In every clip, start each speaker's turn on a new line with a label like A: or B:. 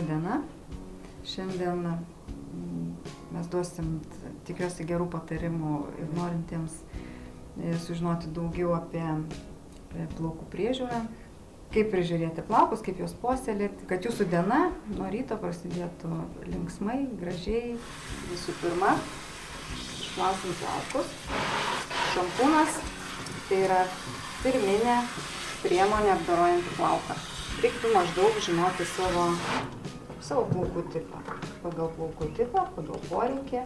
A: diena. Šiandien mes duosim, tikiuosi, gerų patarimų ir norintiems sužinoti daugiau apie plaukų priežiūrą, kaip prižiūrėti plaukus, kaip juos puoselėti, kad jūsų diena nuo ryto prasidėtų linksmai, gražiai. Visų pirma, išplausim plaukus. Šampūnas tai yra pirminė priemonė apdorojant plauką. Reiktų maždaug žinoti savo plaukų tipą. Pagal plaukų tipą, pagal poreikį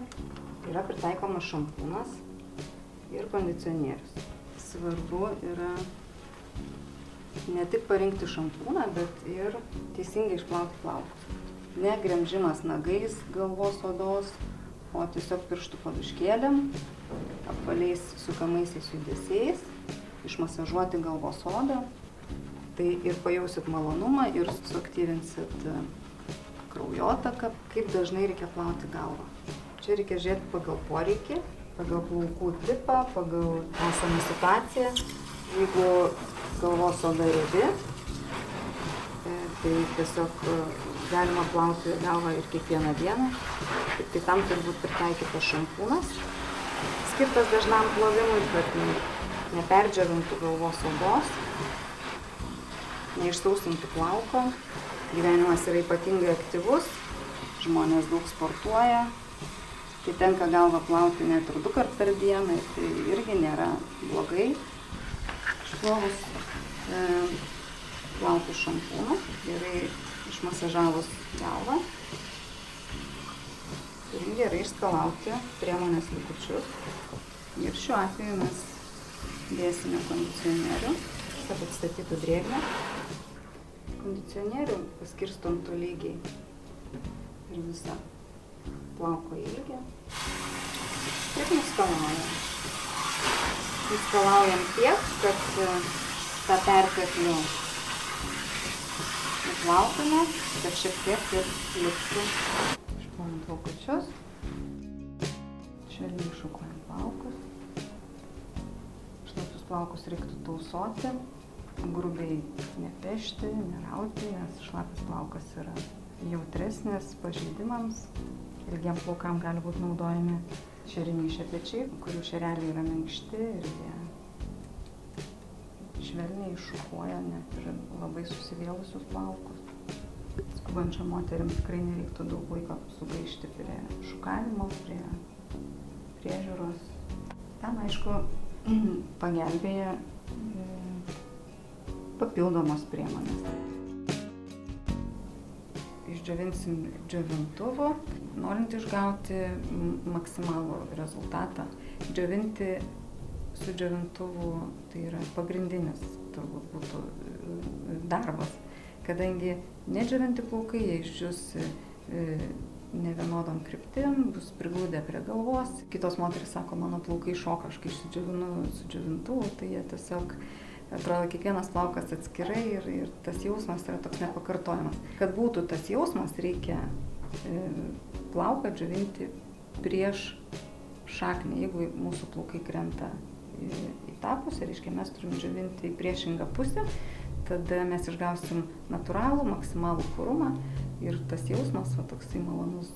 A: yra pritaikomas šampūnas ir kondicionierius. Svarbu yra ne tik parinkti šampūną, bet ir teisingai išplauti plaukus. Ne gremžimas nagais galvos odos, o tiesiog pirštų paduškėlėm, apvaliais sukamaisiais judesiais, išmasažuoti galvos odą. Tai ir pajausit malonumą, ir suaktyvinsit kraujotaką. Kaip dažnai reikia plauti galvą. Čia reikia žiūrėti pagal poreikį, pagal plaukų tipą, pagal esamą situaciją. Jeigu galvos oda riebi, tai tiesiog galima plauti galvą ir kiekvieną dieną. Tik tai tam turi būti pritaikytas šampūnas, skirtas dažnam plovimui, kad neperdžiovintų galvos odos, neišsausintų plauko. Gyvenimas yra ypatingai aktyvus, žmonės daug sportuoja, tai tenka galvą plauti net ir 2 kartus per dieną, tai irgi nėra blogai. Išplovus plauti šampūną, gerai išmasažavus galvą ir gerai išskalauti priemonės likučius. Ir šiuo atveju mes dėsime kondicionierių, kad atstatytų drėgmę. Kondicionierių paskirstom tolygiai ir visą plauko ilgį. Ir nuskalaujam. Nuskalaujam tiek, kad tą perteklių nuplautume, kad šiek tiek ir liktų. Išplaunam plaukučius. Švelniai šukuojam plaukus. Šlapius plaukus reiktų tausoti. Grubiai nepešti, nerauti, nes šlapis plaukas yra jautresnis pažeidimams. Ilgiem plaukam gali būti naudojami šeriniai šepečiai, kurių šereliai yra minkšti ir jie švelniai šukuoja net ir labai susivėlusius plaukus. Skubančiam moterim tikrai nereiktų daug laiko sugaišti prie šukavimo, prie priežiūros. Ten, aišku, pagelbėja papildomos priemonės. Išdžiovinsim džiovintuvu, norint išgauti maksimalų rezultatą. Džiovinti su džiovintuvu tai yra pagrindinis turbūt būtų darbas, kadangi nedžiovinti plaukai jie išdžius nevienodom kryptim, bus prigludę prie galvos. Kitos moterys sako, mano plaukai šoka, aš kai išsidžiovinu su džiovintuvu, tai jie tiesiog atrodo kiekvienas plaukas atskirai ir tas jausmas yra toks nepakartojamas. Kad būtų tas jausmas, reikia plauką džiovinti prieš šaknį. Jeigu mūsų plaukai krenta į tą pusę, reiškia mes turim džiovinti į priešingą pusę, tada mes išgausim natūralų, maksimalų purumą ir tas jausmas, toksai malonus,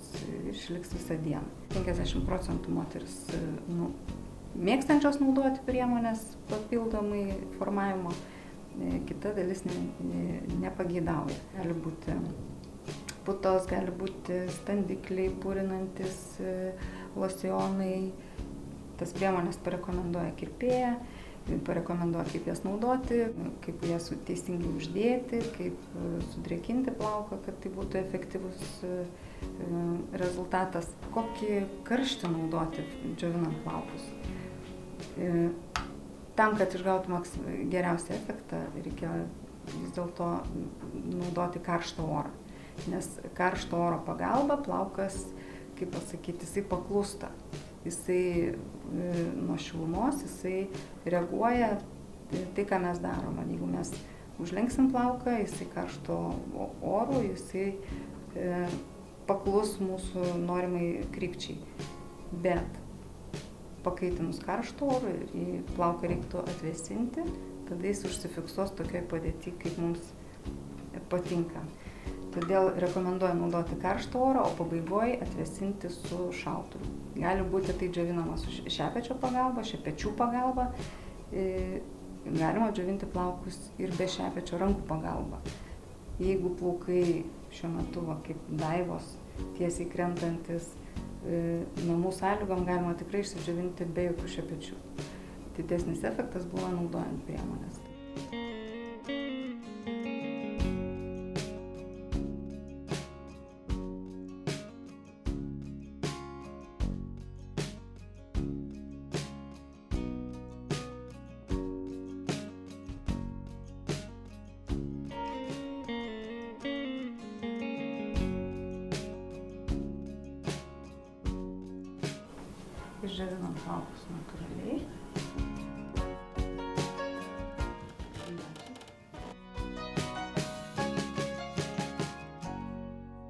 A: išliks visą dieną. 50% moteris mėgstančios naudoti priemonės papildomai formavimo, kita dalis nepageidauja. Gali būti putos, gali būti standikliai, purinantis losionai. Tas priemonės parekomenduoja kirpėja, parekomenduoja, kaip jas naudoti, kaip jas teisingai uždėti, kaip sudrėkinti plauką, kad tai būtų efektyvus rezultatas. Kokį karštį naudoti džiovinant plaukus? Tam, kad išgautum geriausią efektą, reikia vis dėlto naudoti karštą orą. Nes karšto oro pagalba plaukas, kaip pasakyti, jisai paklūsta. Jisai nuo šilumos, jisai reaguoja tai, ką mes darome. Jeigu mes užlenksim plauką, jisai karšto oru, jisai paklus mūsų norimai krypčiai. Bet pakaitinus karštų orų ir į plauką reiktų atvėsinti, tada jis užsifiksuos tokioj padėty, kaip mums patinka. Todėl rekomenduoju naudoti karštą orą, o pabaigoje atvėsinti su šaltu. Gali būti tai džiovinama su šepečio pagalba, šepečių pagalba. Galima džiovinti plaukus ir be šepečio rankų pagalba. Jeigu plaukai šiuo metu, kaip Daivos, tiesiai krentantis, namų sąlygom galima tikrai išsidžiovinti be jokių šepečių. Didesnis efektas buvo naudojant priemonės. Išdžiovinam plaukus natūraliai.